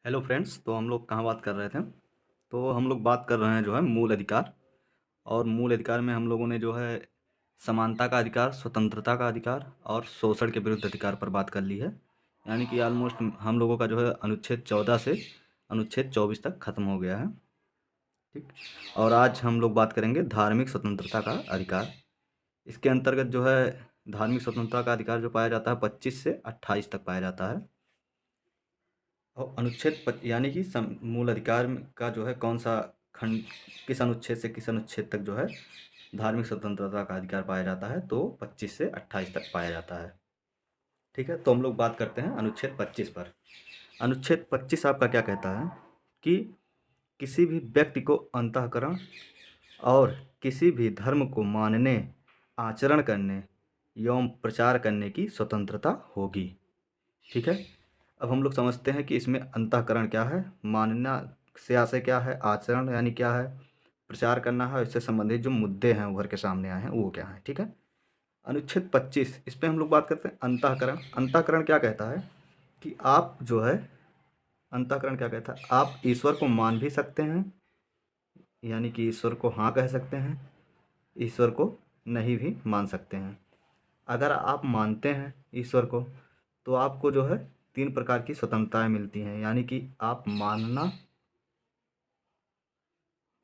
Hello friends. तो हम लोग कहाँ बात कर रहे थे? तो हम लोग बात कर रहे हैं जो है मूल अधिकार। और मूल अधिकार में हम लोगों ने जो है समानता का अधिकार, स्वतंत्रता का अधिकार और शोषण के विरुद्ध अधिकार पर बात कर ली है। यानी कि ऑलमोस्ट हम लोगों का जो है अनुच्छेद 14 से अनुच्छेद 24 तक खत्म हो गया है। ठीक। और आज हम लोग बात करेंगे धार्मिक स्वतंत्रता का अधिकार। इसके अंतर्गत जो है धार्मिक स्वतंत्रता का अधिकार जो पाया जाता है 25 से 28 तक पाया जाता है। और यानी कि मूल अधिकार का जो है कौन सा खंड, किस अनुच्छेद से किस अनुच्छेद तक जो है धार्मिक स्वतंत्रता का अधिकार पाया जाता है, तो 25 से 28 तक पाया जाता है। ठीक है, तो हम लोग बात करते हैं अनुच्छेद 25 पर। अनुच्छेद 25 आपका क्या कहता है कि किसी भी व्यक्ति को अंतःकरण और किसी भी धर्म को मानने, आचरण करने एवं प्रचार करने की स्वतंत्रता होगी। ठीक है। अब हम लोग समझते हैं कि इसमें अंतःकरण क्या है, मानना से आशय क्या है, आचरण यानी क्या है, प्रचार करना है, इससे संबंधित जो मुद्दे हैं उभर के सामने आए हैं वो क्या है। ठीक है। अनुच्छेद 25 इस पे हम लोग बात करते हैं अंतःकरण। अंतःकरण क्या कहता है कि आप जो है, अंतःकरण क्या कहता है, आप ईश्वर को मान भी सकते हैं, यानी कि ईश्वर को हाँ कह सकते हैं, ईश्वर को नहीं भी मान सकते हैं। अगर आप मानते हैं ईश्वर को तो आपको जो है 3 प्रकार की स्वतंत्रताएं मिलती हैं, यानी कि आप मानना,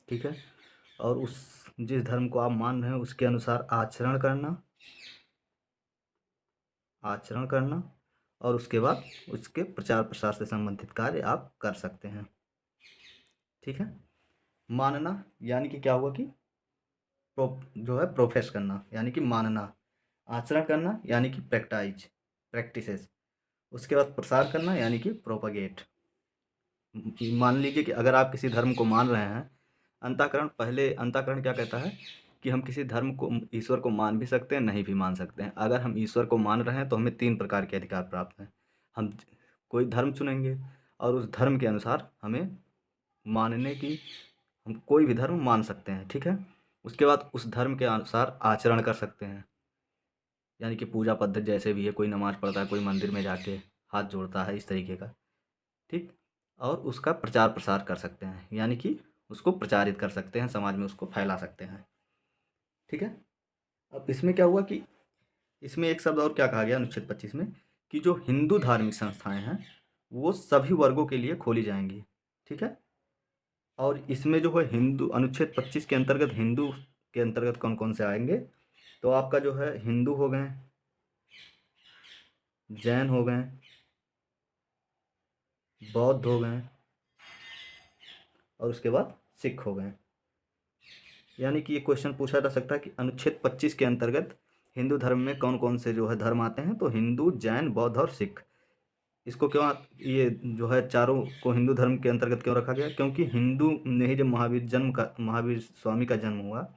ठीक है, और उस जिस धर्म को आप मान रहे हैं उसके अनुसार आचरण करना और उसके बाद उसके प्रचार प्रसार से संबंधित कार्य आप कर सकते हैं। ठीक है। मानना यानी कि क्या हुआ कि जो है प्रोफेस करना यानी कि मानना, आचरण करना यानी कि प्रैक्टिसेस, उसके बाद प्रसार करना यानी कि प्रोपगेट। मान लीजिए कि अगर आप किसी धर्म को मान रहे हैं, अंतःकरण क्या कहता है कि हम किसी धर्म को, ईश्वर को मान भी सकते हैं, नहीं भी मान सकते हैं। अगर हम ईश्वर को मान रहे हैं तो हमें 3 प्रकार के अधिकार प्राप्त हैं। हम कोई धर्म चुनेंगे और उस धर्म के अनुसार हमें मानने की, हम कोई भी धर्म मान सकते हैं। ठीक है। उसके बाद उस धर्म के अनुसार आचरण कर सकते हैं, यानी कि पूजा पद्धति जैसे भी है, कोई नमाज़ पढ़ता है, कोई मंदिर में जाके हाथ जोड़ता है, इस तरीके का। ठीक। और उसका प्रचार प्रसार कर सकते हैं, यानी कि उसको प्रचारित कर सकते हैं, समाज में उसको फैला सकते हैं। ठीक है। अब इसमें क्या हुआ कि इसमें एक शब्द और क्या कहा गया अनुच्छेद 25 में कि जो हिंदू धार्मिक संस्थाएं हैं वो सभी वर्गों के लिए खोली जाएंगी। ठीक है। और इसमें जो है हिंदू, अनुच्छेद 25 के अंतर्गत हिंदू के अंतर्गत कौन कौन से आएंगे, तो आपका जो है हिंदू हो गए, जैन हो गए, बौद्ध हो गए और उसके बाद सिख हो गए। यानी कि ये क्वेश्चन पूछा जा सकता है कि अनुच्छेद 25 के अंतर्गत हिंदू धर्म में कौन कौन से जो है धर्म आते हैं, तो हिंदू, जैन, बौद्ध और सिख। इसको क्यों ये जो है चारों को हिंदू धर्म के अंतर्गत क्यों रखा गया, क्योंकि हिंदू ने ही जब महावीर स्वामी का जन्म हुआ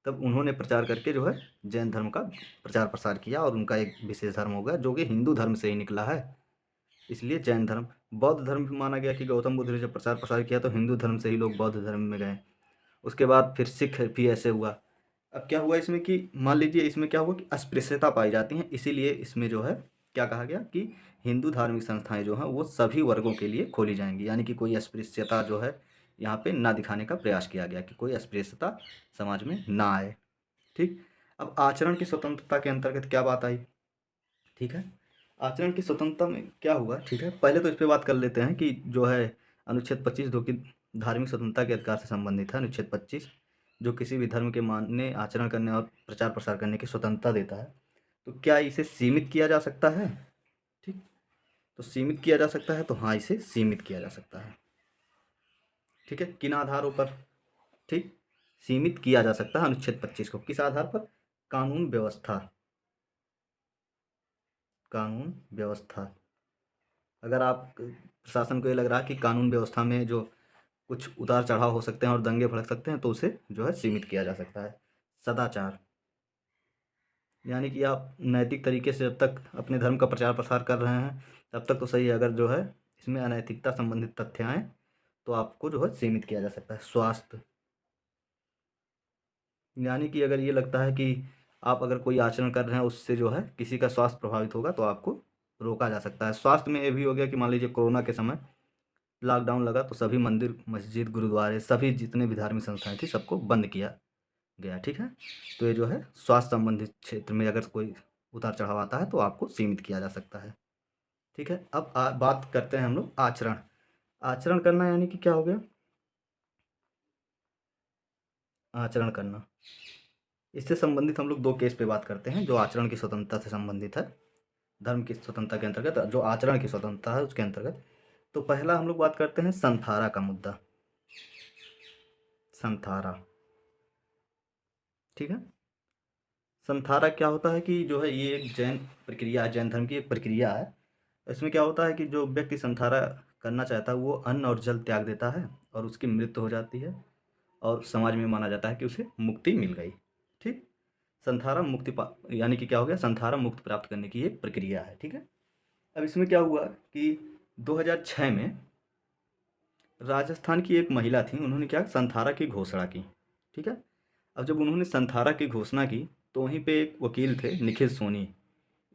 तब उन्होंने प्रचार करके जो है जैन धर्म का प्रचार प्रसार किया और उनका एक विशेष धर्म हो गया जो कि हिंदू धर्म से ही निकला है, इसलिए जैन धर्म। बौद्ध धर्म भी माना गया कि गौतम बुद्ध ने जब प्रचार प्रसार किया तो हिंदू धर्म से ही लोग बौद्ध धर्म में गए। उसके बाद फिर सिख भी ऐसे हुआ। अब क्या हुआ इसमें कि मान लीजिए इसमें क्या हुआ कि अस्पृश्यता पाई जाती है, इसीलिए इसमें जो है क्या कहा गया कि हिंदू धार्मिक संस्थाएं जो हैं वो सभी वर्गों के लिए खोली जाएंगी, यानी कि कोई अस्पृश्यता जो है यहाँ पे ना दिखाने का प्रयास किया गया कि कोई अस्पृश्यता समाज में ना आए। ठीक। अब आचरण की स्वतंत्रता के अंतर्गत क्या बात आई। ठीक है। आचरण की स्वतंत्रता में क्या हुआ, ठीक है, पहले तो इस पे बात कर लेते हैं कि जो है अनुच्छेद 25 जो कि धार्मिक स्वतंत्रता के अधिकार से संबंधित है, अनुच्छेद 25 जो किसी भी धर्म के मानने, आचरण करने और प्रचार प्रसार करने की स्वतंत्रता देता है, तो क्या इसे सीमित किया जा सकता है। ठीक। तो सीमित किया जा सकता है, तो हाँ इसे सीमित किया जा सकता है। ठीक है। किन आधारों पर, ठीक, सीमित किया जा सकता है अनुच्छेद 25 को, किस आधार पर, कानून व्यवस्था, कानून व्यवस्था। अगर आप प्रशासन को ये लग रहा है कि कानून व्यवस्था में जो कुछ उतार चढ़ाव हो सकते हैं और दंगे भड़क सकते हैं तो उसे जो है सीमित किया जा सकता है। सदाचार, यानी कि आप नैतिक तरीके से जब तक अपने धर्म का प्रचार प्रसार कर रहे हैं तब तक तो सही है, अगर जो है इसमें अनैतिकता संबंधित तथ्य आएँ तो आपको जो है सीमित किया जा सकता है। स्वास्थ्य, यानी कि अगर ये लगता है कि आप अगर कोई आचरण कर रहे हैं उससे जो है किसी का स्वास्थ्य प्रभावित होगा तो आपको रोका जा सकता है। स्वास्थ्य में ये भी हो गया कि मान लीजिए कोरोना के समय लॉकडाउन लगा तो सभी मंदिर, मस्जिद, गुरुद्वारे, सभी जितने भी धार्मिक संस्थाएँ थी सबको बंद किया गया, ठीक है। तो ये जो है स्वास्थ्य संबंधित क्षेत्र में अगर कोई उतार चढ़ाव आता है तो आपको सीमित किया जा सकता है, ठीक है। अब बात करते हैं हम लोग आचरण। आचरण करना यानी कि क्या हो गया? आचरण करना, इससे संबंधित हम लोग 2 केस पे बात करते हैं जो आचरण की स्वतंत्रता से संबंधित है। धर्म की स्वतंत्रता के अंतर्गत जो आचरण की स्वतंत्रता है उसके अंतर्गत। तो पहला हम लोग बात करते हैं संथारा का मुद्दा। संथारा, ठीक है। संथारा क्या होता है कि जो है ये एक जैन प्रक्रिया है, जैन धर्म की एक प्रक्रिया है। इसमें क्या होता है कि जो व्यक्ति संथारा करना चाहता है वो अन्न और जल त्याग देता है और उसकी मृत्यु हो जाती है और समाज में माना जाता है कि उसे मुक्ति मिल गई, ठीक। संथारा मुक्ति यानी कि क्या हो गया? संथारा मुक्ति प्राप्त करने की एक प्रक्रिया है, ठीक है। अब इसमें क्या हुआ कि 2006 में राजस्थान की एक महिला थी, उन्होंने क्या संथारा की घोषणा की, ठीक है। अब जब उन्होंने संथारा की घोषणा की तो वहीं पे एक वकील थे निखिल सोनी,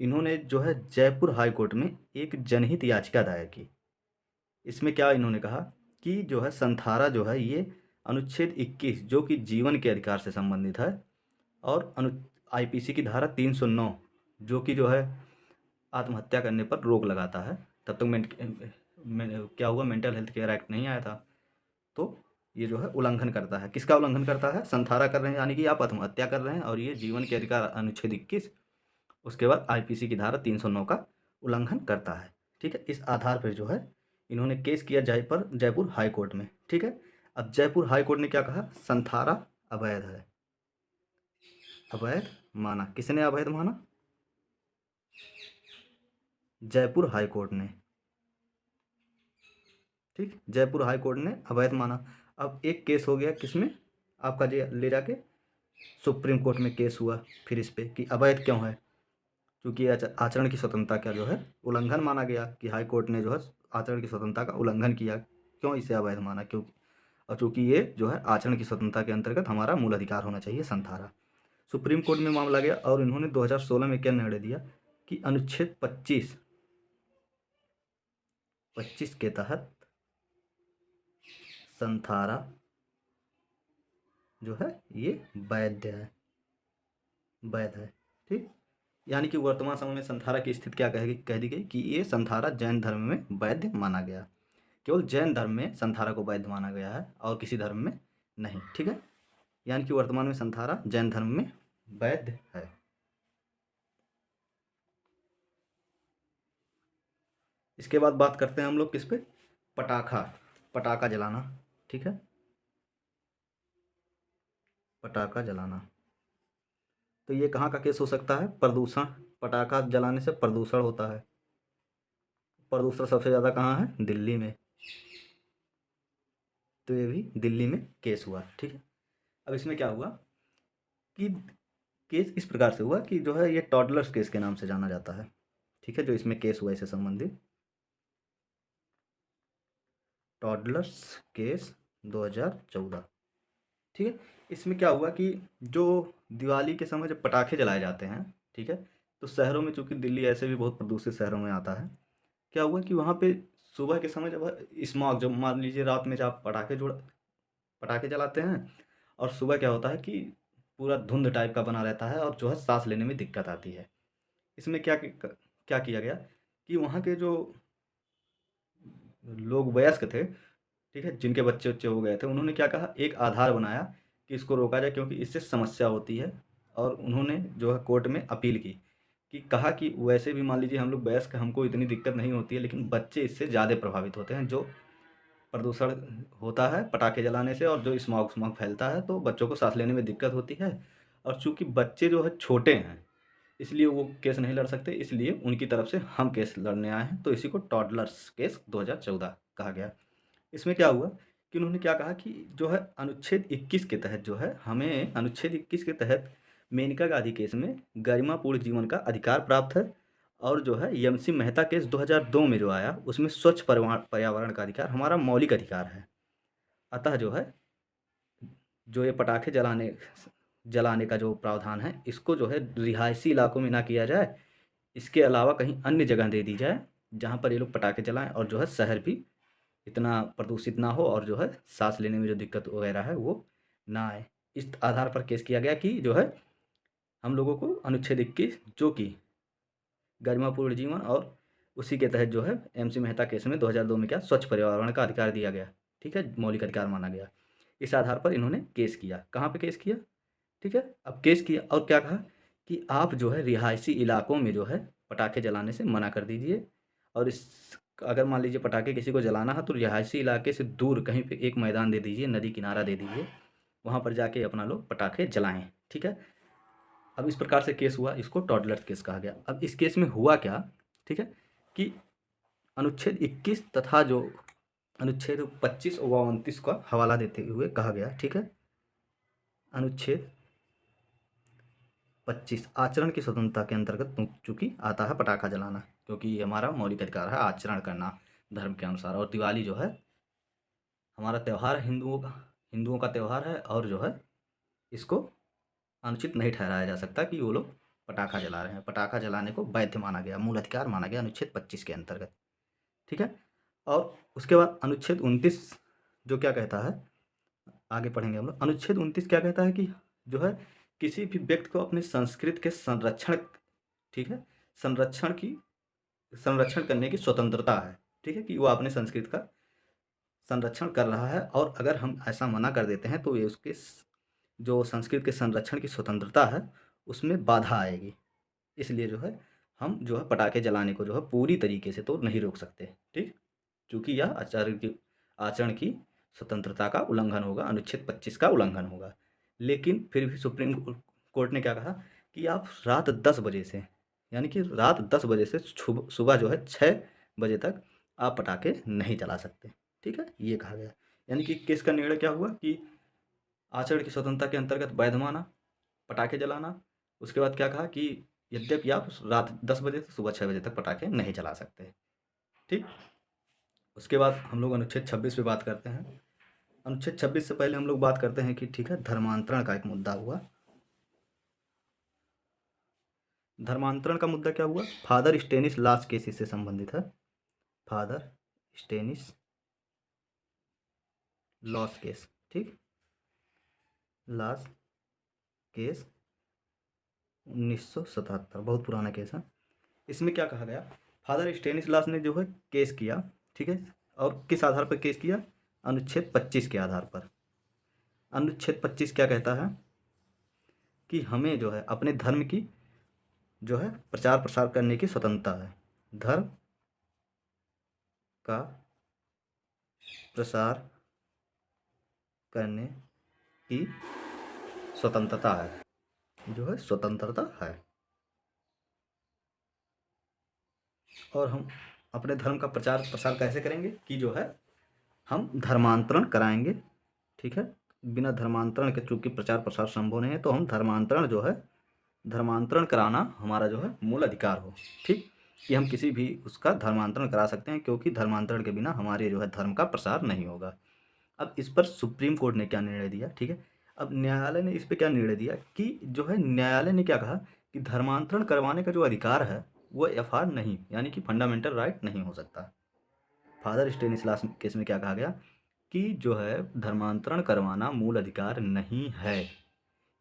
इन्होंने जो है जयपुर हाई कोर्ट में एक जनहित याचिका दायर की। इसमें क्या इन्होंने कहा कि जो है संथारा जो है ये अनुच्छेद 21 जो कि जीवन के अधिकार से संबंधित है और आईपीसी की धारा 309 जो कि जो है आत्महत्या करने पर रोक लगाता है। तब तक क्या हुआ, मेंटल हेल्थ केयर एक्ट नहीं आया था, तो ये जो है उल्लंघन करता है। किसका उल्लंघन करता है? संथारा कर रहे हैं यानी कि आप आत्महत्या कर रहे हैं और ये जीवन के अधिकार अनुच्छेद 21 उसके बाद आईपीसी की धारा 309 का उल्लंघन करता है, ठीक है। इस आधार पर जो है इन्होंने केस किया जयपुर हाई कोर्ट में, ठीक है। अब जयपुर हाई कोर्ट ने क्या कहा? संथारा अवैध है, अवैध माना। किसने अवैध माना? जयपुर हाई कोर्ट ने, ठीक। जयपुर हाई कोर्ट ने अवैध माना। अब एक केस हो गया किसमें? आपका ले जाके सुप्रीम कोर्ट में केस हुआ फिर इस पे कि अवैध क्यों है, क्योंकि आचरण की स्वतंत्रता का जो है उल्लंघन माना गया कि हाई कोर्ट ने जो है आचरण की स्वतंत्रता का उल्लंघन किया, क्यों इसे अवैध माना? क्योंकि और चूंकि ये जो है आचरण की स्वतंत्रता के अंतर्गत हमारा मूल अधिकार होना चाहिए संथारा। सुप्रीम कोर्ट में मामला गया और इन्होंने 2016 में क्या निर्णय दिया कि अनुच्छेद 25 के तहत संथारा जो है ये वैध है, वैध है, ठीक। यानी कि वर्तमान समय में संथारा की स्थिति क्या कह दी गई कि ये संथारा जैन धर्म में वैध माना गया। केवल जैन धर्म में संथारा को वैध माना गया है और किसी धर्म में नहीं, ठीक है। यानी कि वर्तमान में संथारा जैन धर्म में वैध है। इसके बाद बात करते हैं हम लोग किस पे? पटाखा जलाना, ठीक है। पटाखा जलाना, तो ये कहाँ का केस हो सकता है? प्रदूषण, पटाखा जलाने से प्रदूषण होता है। प्रदूषण सबसे ज़्यादा कहाँ है? दिल्ली में, तो ये भी दिल्ली में केस हुआ, ठीक है। अब इसमें क्या हुआ कि केस इस प्रकार से हुआ कि जो है ये टॉडलर्स केस के नाम से जाना जाता है, ठीक है। जो इसमें केस हुआ इससे संबंधित टॉडलर्स केस 2014, ठीक है। इसमें क्या हुआ कि जो दिवाली के समय जब पटाखे जलाए जाते हैं, ठीक है, तो शहरों में, चूंकि दिल्ली ऐसे भी बहुत प्रदूषित शहरों में आता है, क्या हुआ कि वहाँ पे सुबह के समय जब स्मॉग, जब मान लीजिए रात में जब आप पटाखे जलाते हैं और सुबह क्या होता है कि पूरा धुंध टाइप का बना रहता है और जो है सांस लेने में दिक्कत आती है। इसमें क्या किया गया कि वहाँ के जो लोग वयस्क थे, ठीक है, जिनके बच्चे उच्चे हो गए थे, उन्होंने क्या कहा, एक आधार बनाया कि इसको रोका जाए क्योंकि इससे समस्या होती है। और उन्होंने जो है कोर्ट में अपील की कि कहा कि वैसे भी मान लीजिए हम लोग वयस्क, हमको इतनी दिक्कत नहीं होती है, लेकिन बच्चे इससे ज़्यादा प्रभावित होते हैं। जो प्रदूषण होता है पटाखे जलाने से और जो स्मॉग स्मॉग फैलता है तो बच्चों को सांस लेने में दिक्कत होती है। और चूंकि बच्चे जो है छोटे हैं इसलिए वो केस नहीं लड़ सकते, इसलिए उनकी तरफ से हम केस लड़ने आए हैं। तो इसी को टॉडलर्स केस 2014 कहा गया। इसमें क्या हुआ कि उन्होंने क्या कहा कि जो है अनुच्छेद 21 के तहत जो है हमें अनुच्छेद 21 के तहत मेनका गांधी केस में गरिमापूर्ण जीवन का अधिकार प्राप्त है। और जो है यमसी मेहता केस 2002 में जो आया उसमें स्वच्छ पर्यावरण का अधिकार हमारा मौलिक अधिकार है। अतः जो है जो ये पटाखे जलाने का जो प्रावधान है इसको जो है रिहायशी इलाकों में ना किया जाए, इसके अलावा कहीं अन्य जगह दे दी जाए जहाँ पर ये लोग पटाखे जलाएं और जो है शहर भी इतना प्रदूषित ना हो और जो है सांस लेने में जो दिक्कत वगैरह है वो ना आए। इस आधार पर केस किया गया कि जो है हम लोगों को अनुच्छेद 21 जो कि गरिमापूर्ण जीवन और उसी के तहत जो है एमसी मेहता केस में 2002 में क्या स्वच्छ पर्यावरण का अधिकार दिया गया, ठीक है, मौलिक अधिकार माना गया। इस आधार पर इन्होंने केस किया। कहाँ पे केस किया, ठीक है, अब केस किया और क्या कहा कि आप जो है रिहायशी इलाकों में जो है पटाखे जलाने से मना कर दीजिए, और इस अगर मान लीजिए पटाखे किसी को जलाना है तो रिहायशी इलाके से दूर कहीं पे एक मैदान दे दीजिए, नदी किनारा दे दीजिए, वहाँ पर जाके अपना लोग पटाखे जलाएं, ठीक है। अब इस प्रकार से केस हुआ, इसको टॉडलर केस कहा गया। अब इस केस में हुआ क्या, ठीक है, कि अनुच्छेद 21 तथा जो अनुच्छेद 25 व 29 का हवाला देते हुए कहा गया, ठीक है, अनुच्छेद 25 आचरण की स्वतंत्रता के अंतर्गत चूंकि आता है पटाखा जलाना, क्योंकि ये हमारा मौलिक अधिकार है आचरण करना धर्म के अनुसार। और दिवाली जो है हमारा त्यौहार है, हिंदुओं का त्यौहार है, और जो है इसको अनुचित नहीं ठहराया जा सकता कि वो लोग पटाखा जला रहे हैं। पटाखा जलाने को वैध माना गया, मूल अधिकार माना गया अनुच्छेद 25 के अंतर्गत, ठीक है। और उसके बाद अनुच्छेद 29 जो क्या कहता है, आगे पढ़ेंगे हम लोग। अनुच्छेद 29 क्या कहता है कि जो है किसी भी व्यक्ति को अपनी संस्कृति के संरक्षण, ठीक है, संरक्षण करने की स्वतंत्रता है, ठीक है, कि वो अपने संस्कृति का संरक्षण कर रहा है, और अगर हम ऐसा मना कर देते हैं तो ये उसके जो संस्कृति के संरक्षण की स्वतंत्रता है उसमें बाधा आएगी। इसलिए जो है हम जो है पटाखे जलाने को जो है पूरी तरीके से तो नहीं रोक सकते, ठीक, चूँकि यह आचरण की स्वतंत्रता का उल्लंघन होगा, अनुच्छेद 25 का उल्लंघन होगा। लेकिन फिर भी सुप्रीम कोर्ट ने क्या कहा कि आप रात 10 बजे से, यानी कि रात 10 बजे से सुबह जो है 6 बजे तक आप पटाखे नहीं जला सकते, ठीक है, ये कहा गया। यानी कि केस का निर्णय क्या हुआ कि आचरण की स्वतंत्रता के अंतर्गत वैध माना पटाखे जलाना। उसके बाद क्या कहा कि यद्यपि आप रात 10 बजे से सुबह 6 बजे तक पटाखे नहीं जला सकते, ठीक। उसके बाद हम लोग अनुच्छेद 26 पे बात करते हैं। अनुच्छेद 26 से पहले हम लोग बात करते हैं कि ठीक है, धर्मांतरण का एक मुद्दा हुआ। धर्मांतरण का मुद्दा क्या हुआ, फादर स्टेनिस लास केस इससे संबंधित है। फादर स्टेनिस लॉस केस, ठीक, लास केस 1977, बहुत पुराना केस है। इसमें क्या कहा गया, फादर स्टेनिसलास ने जो है केस किया, ठीक है, और किस आधार पर केस किया, अनुच्छेद 25 के आधार पर। अनुच्छेद 25 क्या कहता है कि हमें जो है अपने धर्म की जो है प्रचार प्रसार करने की स्वतंत्रता है, धर्म का प्रसार करने की स्वतंत्रता है, जो है स्वतंत्रता है। और हम अपने धर्म का प्रचार प्रसार कैसे करेंगे कि जो है हम धर्मांतरण कराएंगे, ठीक है, बिना धर्मांतरण के चूंकि प्रचार प्रसार संभव नहीं है, तो हम धर्मांतरण जो है धर्मांतरण कराना हमारा जो है मूल अधिकार हो, ठीक, कि हम किसी भी उसका धर्मांतरण करा सकते हैं, क्योंकि धर्मांतरण के बिना हमारे जो है धर्म का प्रसार नहीं होगा। अब इस पर सुप्रीम कोर्ट ने क्या निर्णय दिया, ठीक है, अब न्यायालय ने इस पर क्या निर्णय दिया कि जो है न्यायालय ने क्या कहा कि धर्मांतरण करवाने का जो अधिकार है वो एफआर नहीं, यानी कि फंडामेंटल राइट नहीं हो सकता। फादर स्टेनिसलास केस में क्या कहा गया कि जो है धर्मांतरण करवाना मूल अधिकार नहीं है,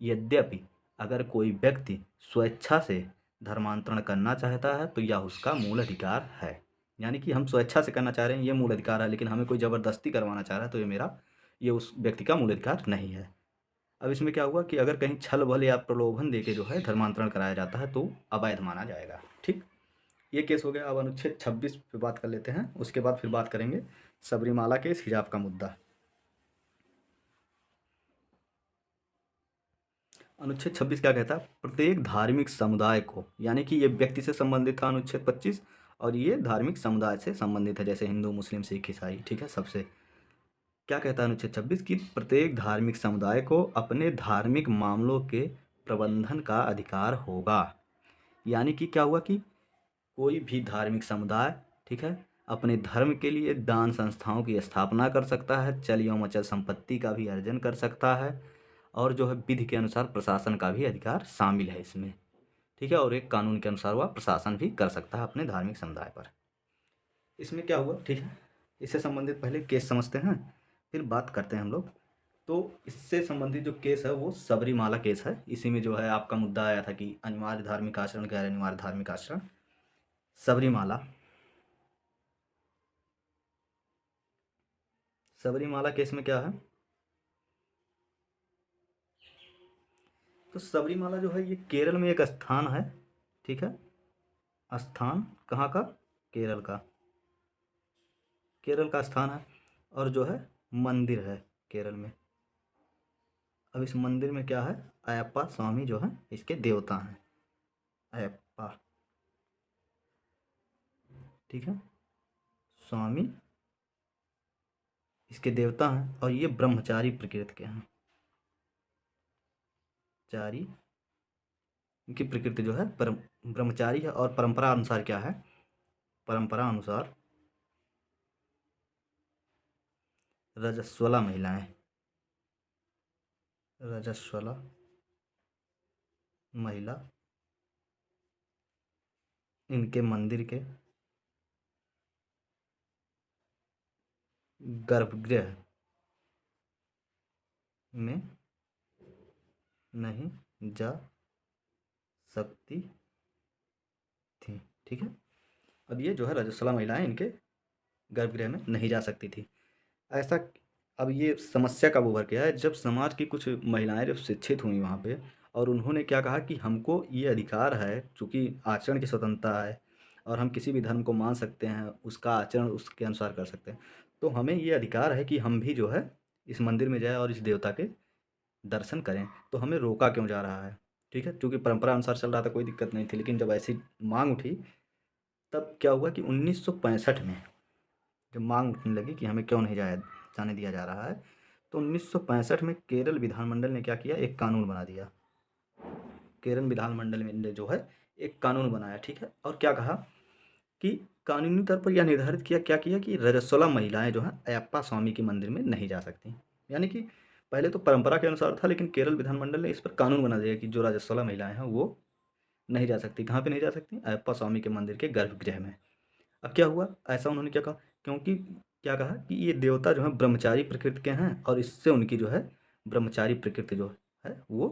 यद्यपि अगर कोई व्यक्ति स्वेच्छा से धर्मांतरण करना चाहता है तो यह उसका मूल अधिकार है। यानी कि हम स्वेच्छा से करना चाह रहे हैं ये मूल अधिकार है, लेकिन हमें कोई ज़बरदस्ती करवाना चाह रहा है तो ये उस व्यक्ति का मूल अधिकार नहीं है। अब इसमें क्या हुआ कि अगर कहीं छल बल या प्रलोभन देके जो है धर्मांतरण कराया जाता है तो अवैध माना जाएगा, ठीक। ये केस हो गया। अब अनुच्छेद 26 पे बात कर लेते हैं, उसके बाद फिर बात करेंगे सबरीमाला केस, हिजाब का मुद्दा। अनुच्छेद 26 क्या कहता है, प्रत्येक धार्मिक समुदाय को, यानी कि ये व्यक्ति से संबंधित था अनुच्छेद 25, और ये धार्मिक समुदाय से संबंधित है, जैसे हिंदू मुस्लिम सिख ईसाई, ठीक है, सबसे। क्या कहता है अनुच्छेद 26 कि प्रत्येक धार्मिक समुदाय को अपने धार्मिक मामलों के प्रबंधन का अधिकार होगा। यानी कि क्या हुआ कि कोई भी धार्मिक समुदाय, ठीक है, अपने धर्म के लिए दान संस्थाओं की स्थापना कर सकता है, चल एवं अचल संपत्ति का भी अर्जन कर सकता है, और जो है विधि के अनुसार प्रशासन का भी अधिकार शामिल है इसमें, ठीक है, और एक कानून के अनुसार वह प्रशासन भी कर सकता है अपने धार्मिक समुदाय पर। इसमें क्या हुआ, ठीक है, इससे संबंधित पहले केस समझते हैं, फिर बात करते हैं हम लोग। तो इससे संबंधित जो केस है वो सबरीमाला केस है। इसी में जो है आपका मुद्दा आया था कि अनिवार्य धार्मिक आचरण, गैर अनिवार्य धार्मिक आचरण। सबरीमाला, सबरीमाला केस में क्या है, तो सबरीमाला जो है ये केरल में एक स्थान है, ठीक है। स्थान कहाँ का, केरल का, केरल का स्थान है। और जो है मंदिर है केरल में। अब इस मंदिर में क्या है, अयप्पा स्वामी जो है इसके देवता हैं, अयप्पा, ठीक है, स्वामी इसके देवता हैं। और ये ब्रह्मचारी प्रकृति के हैं, चारी, इनकी प्रकृति जो है ब्रह्मचारी है। और परंपरा अनुसार क्या है, परंपरा अनुसार रजस्वला महिलाएं, रजस्वला महिला इनके मंदिर के गर्भगृह में नहीं जा सकती थी, ठीक है। अब ये जो है रजस्वला महिलाएं इनके गर्भगृह में नहीं जा सकती थी, ऐसा। अब ये समस्या कब उभर के आया, जब समाज की कुछ महिलाएं जब शिक्षित हुई वहाँ पे, और उन्होंने क्या कहा कि हमको ये अधिकार है, चूँकि आचरण की स्वतंत्रता है और हम किसी भी धर्म को मान सकते हैं, उसका आचरण उसके अनुसार कर सकते हैं, तो हमें ये अधिकार है कि हम भी जो है इस मंदिर में जाए और इस देवता के दर्शन करें। तो हमें रोका क्यों जा रहा है, ठीक है। चूँकि परंपरा अनुसार चल रहा था, कोई दिक्कत नहीं थी, लेकिन जब ऐसी मांग उठी, तब क्या हुआ कि 1965 में जब मांग उठने लगी कि हमें क्यों नहीं जाने दिया जा रहा है, तो 1965 में केरल विधानमंडल ने क्या किया, एक कानून बना दिया। केरल विधानमंडल ने जो है एक कानून बनाया, ठीक है। और क्या कहा कि कानूनी तौर पर यह निर्धारित किया, क्या किया कि रजस्वला महिलाएं जो हैं अयप्पा स्वामी के मंदिर में नहीं जा सकती। यानी कि पहले तो परंपरा के अनुसार था, लेकिन केरल विधानमंडल ने इस पर कानून बना दिया कि जो रजस्वला महिलाएं हैं वो नहीं जा सकती। कहाँ पे नहीं जा सकती, अयप्पा स्वामी के मंदिर के गर्भगृह में। अब क्या हुआ, ऐसा उन्होंने क्या कहा, क्योंकि क्या कहा कि ये देवता जो है ब्रह्मचारी प्रकृति के हैं, और इससे उनकी जो है ब्रह्मचारी प्रकृति जो है वो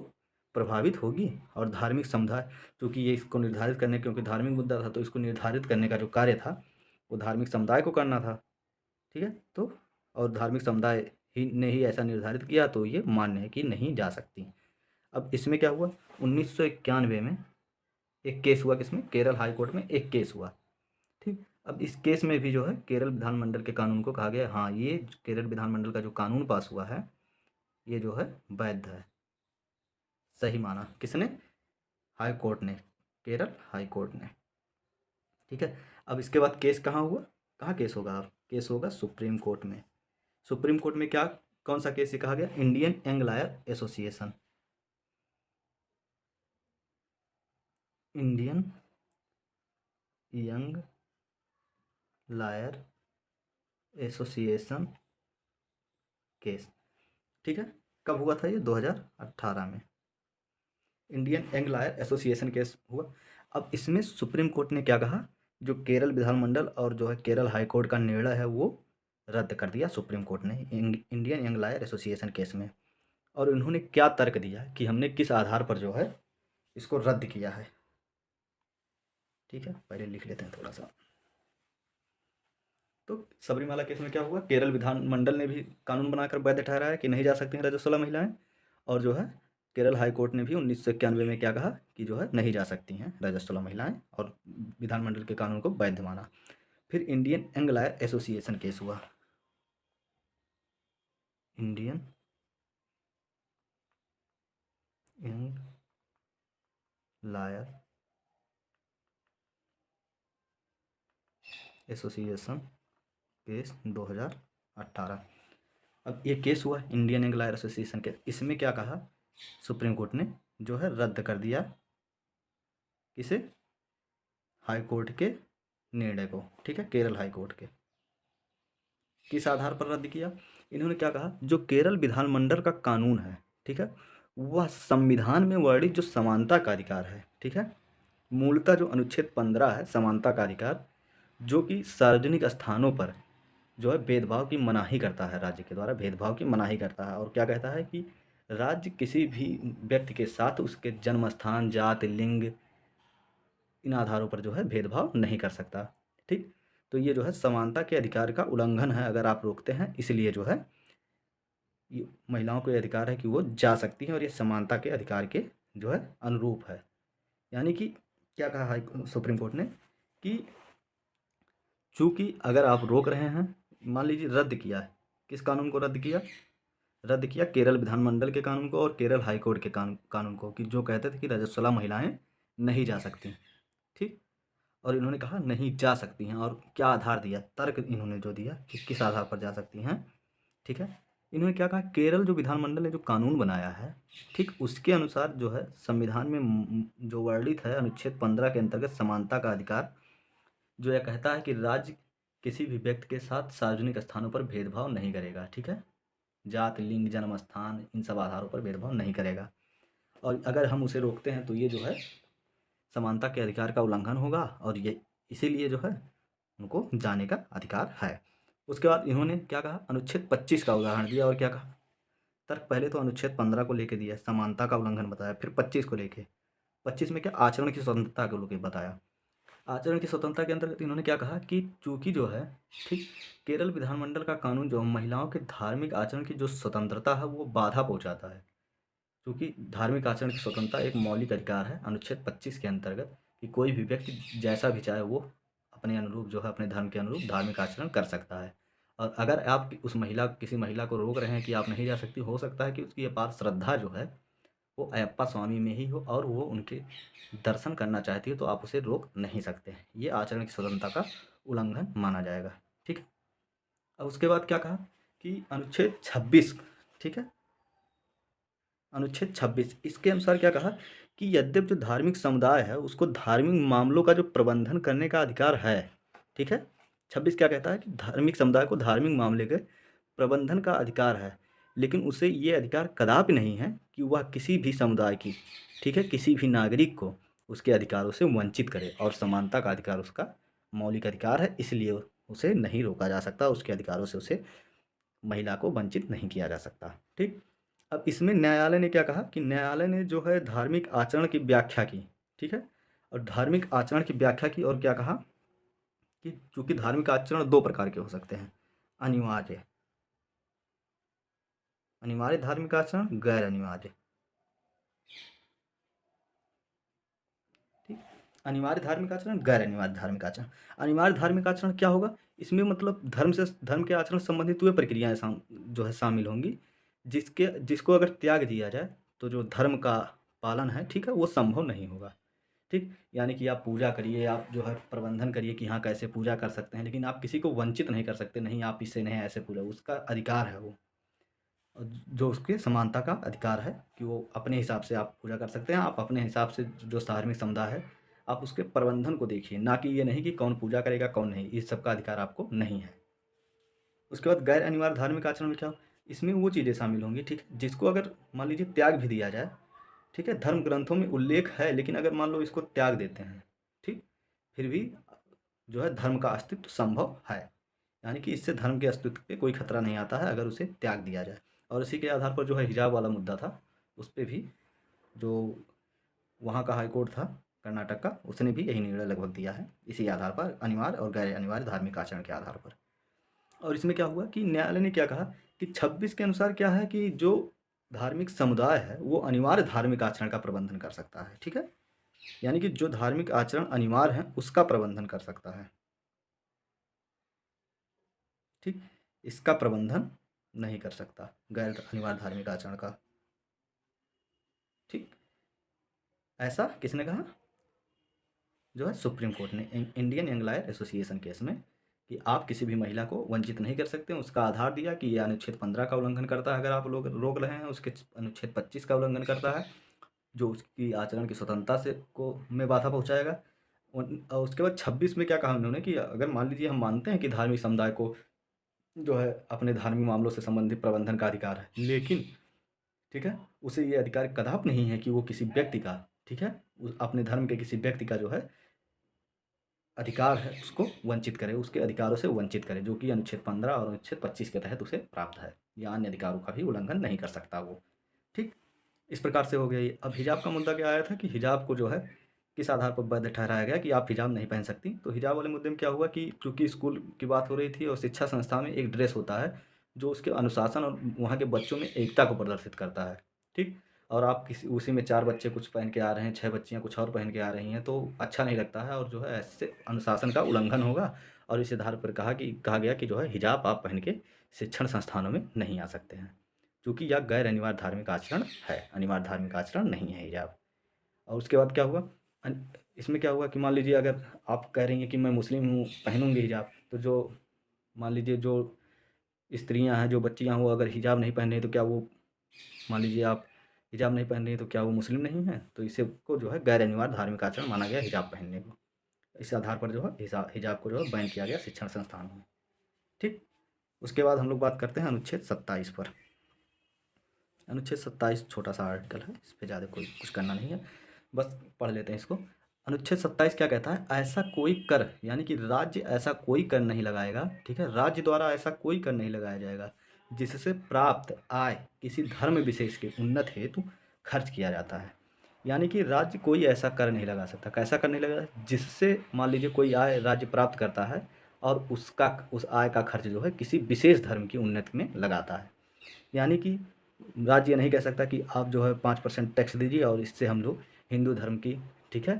प्रभावित होगी। और धार्मिक समुदाय, चूँकि ये इसको निर्धारित करने, क्योंकि धार्मिक मुद्दा था, तो इसको निर्धारित करने का जो कार्य था वो धार्मिक समुदाय को करना था, ठीक है। तो और धार्मिक समुदाय ही ने ही ऐसा निर्धारित किया, तो ये मान्य है कि नहीं जा सकती। अब इसमें क्या हुआ, 1991 में एक केस हुआ, किसमें, केरल हाई कोर्ट में एक केस हुआ, ठीक। अब इस केस में भी जो है केरल विधानमंडल के कानून को कहा गया, हाँ ये केरल विधानमंडल का जो कानून पास हुआ है ये जो है वैध है, सही माना किसने, हाई कोर्ट ने, केरल हाई कोर्ट ने, ठीक है। अब इसके बाद केस कहाँ हुआ, कहाँ केस होगा, अब केस होगा सुप्रीम कोर्ट में। सुप्रीम कोर्ट में क्या, कौन सा केस ये कहा गया, Indian young lawyer association, Indian young lawyer association case, ठीक है। कब हुआ था ये, 2018 में Indian young lawyer association case हुआ। अब इसमें सुप्रीम कोर्ट ने क्या कहा, जो केरल विधानमंडल और जो है केरल हाई कोर्ट का निर्णय है वो रद्द कर दिया सुप्रीम कोर्ट ने Indian young lawyer association case में। और उन्होंने क्या तर्क दिया कि हमने किस आधार पर जो है इसको रद्द किया है, ठीक है, पहले लिख लेते हैं थोड़ा सा। तो सबरीमाला केस में क्या हुआ, केरल विधानमंडल ने भी कानून बनाकर वैध ठहराया कि नहीं जा सकती हैं रजस्वला महिलाएं, और जो है केरल हाई कोर्ट ने भी 1991 में क्या कहा कि जो है नहीं जा सकती हैं रजस्वला महिलाएं, और विधानमंडल के कानून को वैध माना। फिर Indian young lawyer association case हुआ, Indian young lawyer association case 2018। अब ये केस हुआ Indian young lawyer association case, इसमें क्या कहा सुप्रीम कोर्ट ने जो है रद्द कर दिया, किसे, हाई कोर्ट के निर्णय को, ठीक है, केरल हाई कोर्ट के। किस आधार पर रद्द किया, इन्होंने क्या कहा, जो केरल विधानमंडल का कानून है, ठीक है, वह संविधान में वर्णित जो समानता का अधिकार है, ठीक है, मूलतः जो अनुच्छेद 15 है समानता का अधिकार, जो कि सार्वजनिक स्थानों पर जो है भेदभाव की मनाही करता है, राज्य के द्वारा भेदभाव की मनाही करता है। और क्या कहता है कि राज्य किसी भी व्यक्ति के साथ उसके जन्म स्थान, जाति, लिंग, इन आधारों पर जो है भेदभाव नहीं कर सकता। ठीक, तो ये जो है समानता के अधिकार का उल्लंघन है अगर आप रोकते हैं, इसलिए जो है ये महिलाओं को ये अधिकार है कि वो जा सकती हैं, और ये समानता के अधिकार के जो है अनुरूप है। यानी कि क्या कहा है सुप्रीम कोर्ट ने कि चूंकि अगर आप रोक रहे हैं, मान लीजिए रद्द किया है, किस कानून को रद्द किया? रद्द किया केरल विधानमंडल के कानून को और केरल हाई कोर्ट के कानून को, कि जो कहते थे कि रजस्वला महिलाएं नहीं जा सकती। ठीक, और इन्होंने कहा नहीं जा सकती हैं, और क्या आधार दिया, तर्क इन्होंने जो दिया कि किस आधार पर जा सकती हैं। ठीक है, इन्होंने क्या कहा, केरल जो विधानमंडल ने जो कानून बनाया है, ठीक, उसके अनुसार जो है संविधान में जो वर्णित है अनुच्छेद 15 के अंतर्गत समानता का अधिकार, जो यह कहता है कि राज्य किसी भी व्यक्ति के साथ सार्वजनिक स्थानों पर भेदभाव नहीं करेगा। ठीक है, जात, लिंग, जन्म स्थान, इन सब आधारों पर भेदभाव नहीं करेगा। और अगर हम उसे रोकते हैं तो ये जो है समानता के अधिकार का उल्लंघन होगा, और ये इसीलिए जो है उनको जाने का अधिकार है। उसके बाद इन्होंने क्या कहा, अनुच्छेद 25 का उदाहरण दिया, और क्या कहा, तर्क पहले तो अनुच्छेद 15 को लेके दिया, समानता का उल्लंघन बताया, फिर 25 को लेके, 25 में क्या, आचरण की स्वतंत्रता को लेके बताया। आचरण की स्वतंत्रता के अंतर्गत इन्होंने क्या कहा कि चूंकि जो है, ठीक, केरल विधानमंडल का कानून जो महिलाओं के धार्मिक आचरण की जो स्वतंत्रता है वो बाधा पहुंचाता है। क्योंकि धार्मिक आचरण की स्वतंत्रता एक मौलिक अधिकार है अनुच्छेद 25 के अंतर्गत, कि कोई भी व्यक्ति जैसा भी चाहे वो अपने अनुरूप जो है अपने धर्म के अनुरूप धार्मिक आचरण कर सकता है। और अगर आप उस महिला किसी महिला को रोक रहे हैं कि आप नहीं जा सकती, हो सकता है कि उसकी अपार श्रद्धा जो है वो अयप्पा स्वामी में ही हो और वो उनके दर्शन करना चाहती है, तो आप उसे रोक नहीं सकते हैं। ये आचरण की स्वतंत्रता का उल्लंघन माना जाएगा। ठीक है, अब उसके बाद क्या कहा कि अनुच्छेद 26, ठीक है, अनुच्छेद 26 इसके अनुसार क्या कहा कि यद्यपि जो धार्मिक समुदाय है उसको धार्मिक मामलों का जो प्रबंधन करने का अधिकार है। ठीक है, 26 क्या कहता है कि धार्मिक समुदाय को धार्मिक मामले के प्रबंधन का अधिकार है, लेकिन उसे ये अधिकार कदापि नहीं है कि वह किसी भी समुदाय की, ठीक है, किसी भी नागरिक को उसके अधिकारों से वंचित करे, और समानता का अधिकार उसका मौलिक अधिकार है, इसलिए उसे नहीं रोका जा सकता, उसके अधिकारों से उसे महिला को वंचित नहीं किया जा सकता। ठीक, अब इसमें न्यायालय ने क्या कहा कि न्यायालय ने जो है धार्मिक आचरण की व्याख्या की। ठीक है, और धार्मिक आचरण की व्याख्या की, और क्या कहा कि चूंकि धार्मिक आचरण दो प्रकार के हो सकते हैं, अनिवार्य, अनिवार्य धार्मिक आचरण, गैर अनिवार्य। ठीक, अनिवार्य धार्मिक आचरण, गैर अनिवार्य धार्मिक आचरण। अनिवार्य धार्मिक आचरण क्या होगा, इसमें मतलब धर्म के आचरण संबंधित वे प्रक्रियाएं जो है शामिल होंगी, जिसको अगर त्याग दिया जाए तो जो धर्म का पालन है, ठीक है, वो संभव नहीं होगा। ठीक, यानी कि आप पूजा करिए, आप जो है प्रबंधन करिए कि हाँ कैसे पूजा कर सकते हैं, लेकिन आप किसी को वंचित नहीं कर सकते, नहीं आप इससे नहीं ऐसे पूजा, उसका अधिकार है वो, और जो उसके समानता का अधिकार है कि वो अपने हिसाब से आप पूजा कर सकते हैं। आप अपने हिसाब से जो धार्मिक समुदाय है आप उसके प्रबंधन को देखिए, ना कि ये नहीं कि कौन पूजा करेगा कौन नहीं, इस सब का अधिकार आपको नहीं है। उसके बाद गैर अनिवार्य धार्मिक आचरण में क्या हो, इसमें वो चीज़ें शामिल होंगी, ठीक है, जिसको अगर मान लीजिए त्याग भी दिया जाए, ठीक है, धर्म ग्रंथों में उल्लेख है, लेकिन अगर मान लो इसको त्याग देते हैं, ठीक, फिर भी जो है धर्म का अस्तित्व संभव है, यानी कि इससे धर्म के अस्तित्व पे कोई खतरा नहीं आता है अगर उसे त्याग दिया जाए। और इसी के आधार पर जो है हिजाब वाला मुद्दा था, उस पर भी जो वहाँ का हाई कोर्ट था कर्नाटक का, उसने भी यही निर्णय लगभग दिया है, इसी आधार पर अनिवार्य और गैर अनिवार्य धार्मिक आचरण के आधार पर। और इसमें क्या हुआ कि न्यायालय ने क्या कहा कि 26 के अनुसार क्या है कि जो धार्मिक समुदाय है वो अनिवार्य धार्मिक आचरण का प्रबंधन कर सकता है। ठीक है, यानी कि जो धार्मिक आचरण अनिवार्य है उसका प्रबंधन कर सकता है। ठीक, इसका प्रबंधन नहीं कर सकता गैर अनिवार्य धार्मिक आचरण का। ठीक, ऐसा किसने कहा, जो है सुप्रीम कोर्ट ने Indian young lawyer association case में, कि आप किसी भी महिला को वंचित नहीं कर सकते। उसका आधार दिया कि ये अनुच्छेद 15 का उल्लंघन करता है, अगर आप लोग रोक रहे हैं, उसके अनुच्छेद 25 का उल्लंघन करता है जो उसकी आचरण की स्वतंत्रता से को में बाधा पहुंचाएगा। और उसके बाद 26 में क्या कहा उन्होंने कि अगर मान लीजिए हम मानते हैं कि धार्मिक समुदाय को जो है अपने धार्मिक मामलों से संबंधित प्रबंधन का अधिकार है, लेकिन ठीक है उसे ये अधिकार कदापि नहीं है कि वो किसी व्यक्ति का, ठीक है, अपने धर्म के किसी व्यक्ति का जो है अधिकार है उसको वंचित करे, उसके अधिकारों से वंचित करे, जो कि अनुच्छेद 15 और अनुच्छेद 25 के तहत उसे प्राप्त है, या अन्य अधिकारों का भी उल्लंघन नहीं कर सकता वो। ठीक, इस प्रकार से हो गया ये। अब हिजाब का मुद्दा क्या आया था कि हिजाब को जो है किस आधार पर वैध ठहराया गया कि आप हिजाब नहीं पहन सकती। तो हिजाब वाले मुद्दे में क्या हुआ कि चूंकि स्कूल की बात हो रही थी और शिक्षा संस्था में एक ड्रेस होता है जो उसके अनुशासन और वहाँ के बच्चों में एकता को प्रदर्शित करता है। ठीक, और आप किसी उसी में 4 बच्चे कुछ पहन के आ रहे हैं, 6 बच्चियाँ कुछ और पहन के आ रही हैं, तो अच्छा नहीं लगता है और जो है ऐसे अनुशासन का उल्लंघन होगा। और इस आधार पर कहा गया कि जो है हिजाब आप पहन के शिक्षण संस्थानों में नहीं आ सकते हैं, क्योंकि यह गैर अनिवार्य धार्मिक आचरण है, अनिवार्य धार्मिक आचरण नहीं है हिजाब। और उसके बाद क्या हुआ, इसमें क्या हुआ कि मान लीजिए अगर आप कह रही हैं कि मैं मुस्लिम हूँ, पहनूंगी हिजाब, तो जो मान लीजिए जो स्त्रियां हैं, जो बच्चियां, वो अगर हिजाब नहीं पहन रही तो क्या वो, मान लीजिए आप हिजाब नहीं पहन रही हैं तो क्या वो मुस्लिम नहीं है? तो इसे को जो है गैर अनिवार्य धार्मिक आचरण माना गया हिजाब पहनने को। इस आधार पर जो है हिजाब को जो है बैन किया गया शिक्षण संस्थानों में। ठीक, उसके बाद हम लोग बात करते हैं अनुच्छेद 27 पर। अनुच्छेद 27 छोटा सा आर्टिकल है, इस पर ज़्यादा कोई कुछ करना नहीं है, बस पढ़ लेते हैं इसको। अनुच्छेद 27 क्या कहता है, ऐसा कोई कर, यानी कि राज्य ऐसा कोई कर नहीं लगाएगा, ठीक है, राज्य द्वारा ऐसा कोई कर नहीं लगाया जाएगा जिससे प्राप्त आय किसी धर्म विशेष के उन्नत हेतु खर्च किया जाता है। यानी कि राज्य कोई ऐसा कर नहीं लगा सकता, कैसा कर नहीं लगा, जिससे मान लीजिए कोई आय राज्य प्राप्त करता है और उसका उस आय का खर्च जो है किसी विशेष धर्म की उन्नति में लगाता है। यानी कि राज्य ये नहीं कह सकता कि आप जो है 5% टैक्स दीजिए और इससे हम लोग हिंदू धर्म की, ठीक है,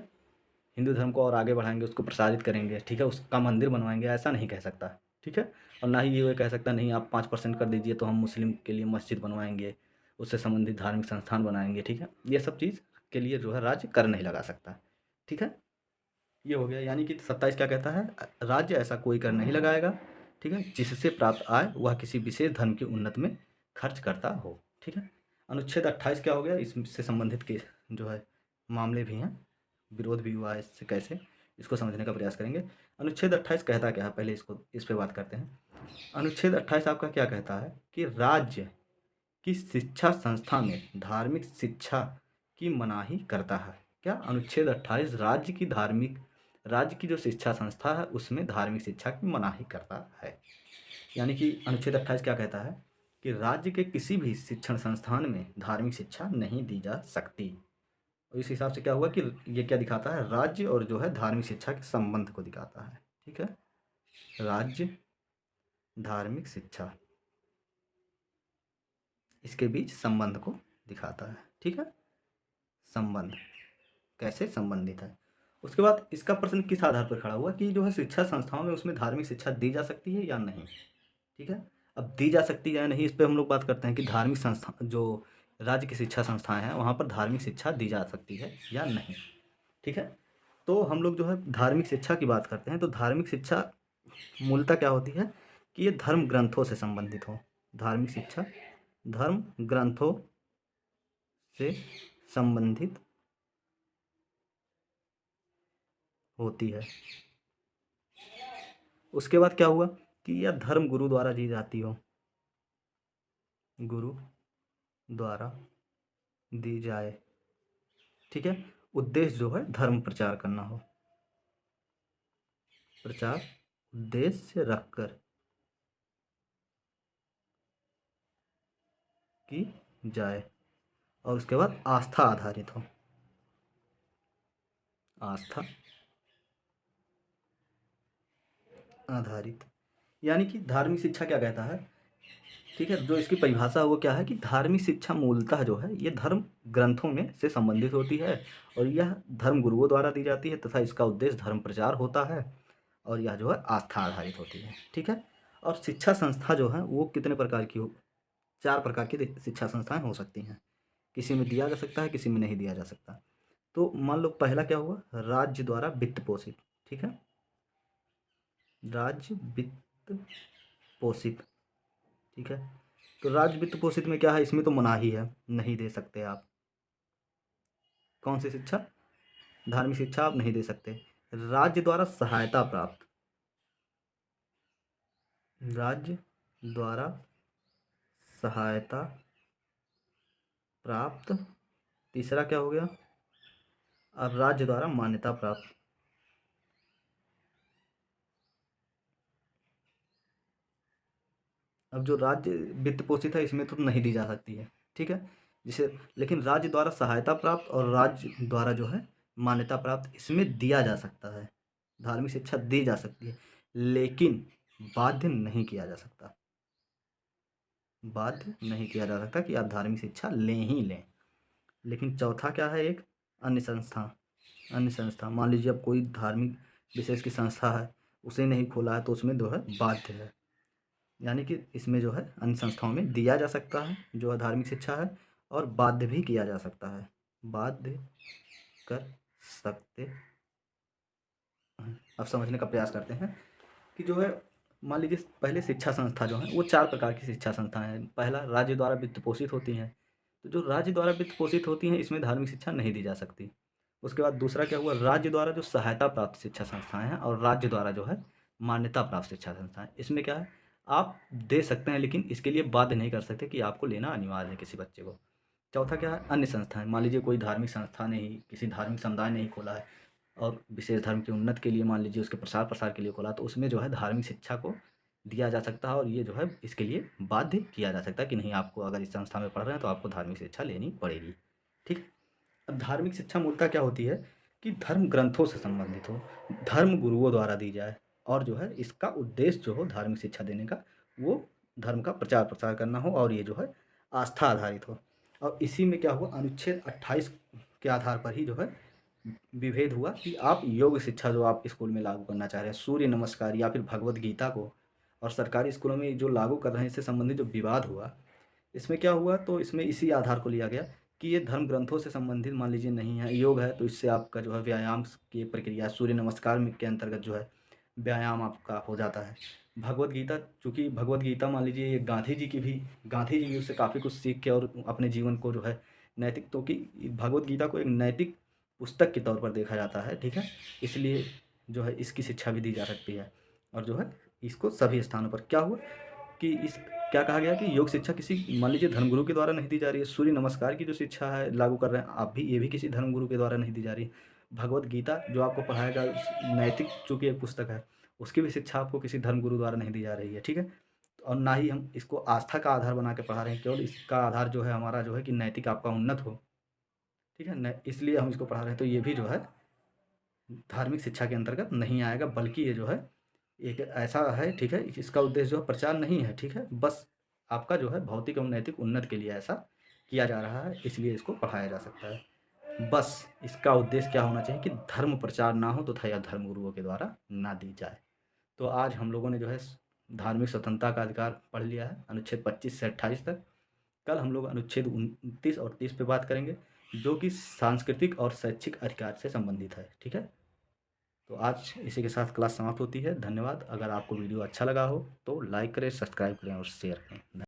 हिंदू धर्म को और आगे बढ़ाएंगे, उसको प्रसारित करेंगे, ठीक है, उसका मंदिर बनवाएंगे, ऐसा नहीं कह सकता। ठीक है, और ना ही ये कह सकता नहीं आप 5% कर दीजिए तो हम मुस्लिम के लिए मस्जिद बनवाएंगे, उससे संबंधित धार्मिक संस्थान बनाएंगे। ठीक है, ये सब चीज़ के लिए जो है राज्य कर नहीं लगा सकता। ठीक है, ये हो गया। यानी कि 27 क्या कहता है, राज्य ऐसा कोई कर नहीं लगाएगा, ठीक है, जिससे प्राप्त आय वह किसी विशेष धर्म की उन्नति में खर्च करता हो। ठीक है, अनुच्छेद 28 क्या हो गया, इससे संबंधित के जो है मामले भी हैं, विरोध भी हुआ है इससे, कैसे इसको समझने का प्रयास करेंगे। अनुच्छेद 28 कहता क्या है, पहले इस पे बात करते हैं। अनुच्छेद 28 आपका क्या कहता है कि राज्य की शिक्षा संस्था में धार्मिक शिक्षा की मनाही करता है। क्या, अनुच्छेद 28 राज्य की जो शिक्षा संस्था है उसमें धार्मिक शिक्षा की मनाही करता है। यानी कि अनुच्छेद 28 क्या कहता है कि राज्य के किसी भी शिक्षण संस्थान में धार्मिक शिक्षा नहीं दी जा सकती। और इस हिसाब से क्या हुआ कि ये क्या दिखाता है, राज्य और जो है धार्मिक शिक्षा के संबंध को दिखाता है। ठीक है, राज्य धार्मिक शिक्षा, इसके बीच संबंध को दिखाता है। ठीक है, संबंध कैसे संबंधित है। उसके बाद इसका प्रश्न किस आधार पर खड़ा हुआ कि जो है शिक्षा संस्थाओं में उसमें धार्मिक शिक्षा दी जा सकती है या नहीं। ठीक है, अब दी जा सकती है या नहीं, इस पर हम लोग बात करते हैं कि धार्मिक संस्था, जो राज्य की शिक्षा संस्थाएं हैं वहाँ पर धार्मिक शिक्षा दी जा सकती है या नहीं। ठीक है, तो हम लोग जो है धार्मिक शिक्षा की बात करते हैं, तो धार्मिक शिक्षा मूलतः क्या होती है कि ये धर्म ग्रंथों से संबंधित हो। धार्मिक शिक्षा धर्म ग्रंथों से संबंधित होती है। उसके बाद क्या हुआ कि यह धर्म गुरु द्वारा दी जाती हो, गुरु द्वारा दी जाए। ठीक है, उद्देश्य जो है धर्म प्रचार करना हो, प्रचार उद्देश्य रखकर की जाए। और उसके बाद आस्था आधारित हो, आस्था आधारित। यानी कि धार्मिक शिक्षा क्या कहता है, ठीक है, जो इसकी परिभाषा है वो क्या है कि धार्मिक शिक्षा मूलतः जो है ये धर्म ग्रंथों में से संबंधित होती है और यह धर्म गुरुओं द्वारा दी जाती है तथा इसका उद्देश्य धर्म प्रचार होता है और यह जो है आस्था आधारित होती है। ठीक है, और शिक्षा संस्था जो है वो कितने प्रकार की हो, 4 प्रकार की शिक्षा संस्थाएं हो सकती हैं। किसी में दिया जा सकता है, किसी में नहीं दिया जा सकता। तो मान लो पहला क्या हुआ, राज्य द्वारा वित्त पोषित। ठीक है, राज्य वित्त पोषित। ठीक है, तो राज्य वित्त पोषित में क्या है, इसमें तो मनाही है, नहीं दे सकते आप। कौन सी शिक्षा, धार्मिक शिक्षा आप नहीं दे सकते। राज्य द्वारा सहायता प्राप्त, राज्य द्वारा सहायता प्राप्त। तीसरा क्या हो गया, और राज्य द्वारा मान्यता प्राप्त, अब जो राज्य वित्त पोषित है इसमें तो नहीं दी जा सकती है, ठीक है। जिसे लेकिन राज्य द्वारा सहायता प्राप्त और राज्य द्वारा जो है मान्यता प्राप्त इसमें दिया जा सकता है, धार्मिक शिक्षा दी जा सकती है, लेकिन बाध्य नहीं किया जा सकता। बाध्य नहीं किया जा सकता कि आप धार्मिक शिक्षा लें ही लें। लेकिन चौथा क्या है, एक अन्य संस्था। अन्य संस्था, मान लीजिए अब कोई धार्मिक विशेष की संस्था है, उसे नहीं खोला है तो उसमें जो है बाध्य है, यानी कि इसमें जो है अन्य संस्थाओं में दिया जा सकता है जो है धार्मिक शिक्षा है, और बाध्य भी किया जा सकता है, बाध्य कर सकते हैं। अब समझने का प्रयास करते हैं कि जो है मान लीजिए पहले शिक्षा संस्था जो है वो 4 प्रकार की शिक्षा संस्थाएं हैं। पहला, राज्य द्वारा वित्त पोषित होती हैं, तो जो राज्य द्वारा वित्त पोषित होती हैं इसमें धार्मिक शिक्षा नहीं दी जा सकती। उसके बाद दूसरा क्या हुआ, राज्य द्वारा जो सहायता प्राप्त शिक्षा संस्थाएं हैं और राज्य द्वारा जो है मान्यता प्राप्त शिक्षा संस्थाएं, इसमें क्या है आप दे सकते हैं लेकिन इसके लिए बाध्य नहीं कर सकते कि आपको लेना अनिवार्य है किसी बच्चे को। चौथा क्या है, अन्य संस्थाएं, मान लीजिए कोई धार्मिक संस्था ने ही किसी धार्मिक समुदाय ने ही खोला है और विशेष धर्म के उन्नत के लिए मान लीजिए उसके प्रसार प्रसार के लिए खोला, तो उसमें जो है धार्मिक शिक्षा को दिया जा सकता है और ये जो है इसके लिए बाध्य किया जा सकता है कि नहीं, आपको अगर इस संस्था में पढ़ रहे हैं तो आपको धार्मिक शिक्षा लेनी पड़ेगी, ठीक है। अब धार्मिक शिक्षा मूलतः क्या होती है कि धर्म ग्रंथों से संबंधित हो, धर्म गुरुओं द्वारा दी जाए, और जो है इसका उद्देश्य जो हो धार्मिक शिक्षा देने का वो धर्म का प्रचार प्रसार करना हो, और ये जो है आस्था आधारित हो। और इसी में क्या हुआ, अनुच्छेद 28 के आधार पर ही जो है विभेद हुआ कि आप योग शिक्षा जो आप स्कूल में लागू करना चाह रहे हैं, सूर्य नमस्कार या फिर भगवत गीता को, और सरकारी स्कूलों में जो लागू कर रहे हैं इससे संबंधित जो विवाद हुआ, इसमें क्या हुआ, तो इसमें इसी आधार को लिया गया कि ये धर्म ग्रंथों से संबंधित मान लीजिए नहीं है, योग है तो इससे आपका जो है व्यायाम की प्रक्रिया, सूर्य नमस्कार में के अंतर्गत जो है व्यायाम आपका हो जाता है। भगवत गीता, चूँकि भगवत गीता मान लीजिए ये गांधी जी भी उससे काफ़ी कुछ सीख के और अपने जीवन को जो है नैतिक, तो कि भगवत गीता को एक नैतिक पुस्तक के तौर पर देखा जाता है, ठीक है। इसलिए जो है इसकी शिक्षा भी दी जा सकती है, और जो है इसको सभी स्थानों पर क्या हुआ कि इस क्या कहा गया कि योग शिक्षा किसी मान लीजिए धर्मगुरु के द्वारा नहीं दी जा रही है, सूर्य नमस्कार की जो शिक्षा है लागू कर रहे हैं आप भी, ये भी किसी धर्मगुरु के द्वारा नहीं दी जा रही है। भगवत गीता जो आपको पढ़ाया जा नैतिक चूँकि एक पुस्तक है, उसकी भी शिक्षा आपको किसी धर्मगुरु द्वारा नहीं दी जा रही है, ठीक है। और ना ही हम इसको आस्था का आधार बना के पढ़ा रहे हैं, केवल इसका आधार जो है हमारा जो है कि नैतिक आपका उन्नत हो, ठीक है न, इसलिए हम इसको पढ़ा रहे हैं। तो ये भी जो है धार्मिक शिक्षा के अंतर्गत नहीं आएगा, बल्कि ये जो है एक ऐसा है, ठीक है, इसका उद्देश्य जो है प्रचार नहीं है, ठीक है, बस आपका जो है भौतिक और नैतिक उन्नति के लिए ऐसा किया जा रहा है, इसलिए इसको पढ़ाया जा सकता है। बस इसका उद्देश्य क्या होना चाहिए कि धर्म प्रचार ना हो तथा यह धर्म गुरुओं के द्वारा ना दी जाए। तो आज हम लोगों ने जो है धार्मिक स्वतंत्रता का अधिकार पढ़ लिया है, अनुच्छेद 25 से 28 तक। कल हम लोग अनुच्छेद 29 और 30 पे बात करेंगे, जो कि सांस्कृतिक और शैक्षिक अधिकार से संबंधित है, ठीक है। तो आज इसी के साथ क्लास समाप्त होती है। धन्यवाद। अगर आपको वीडियो अच्छा लगा हो तो लाइक करें, सब्सक्राइब करें और शेयर करें।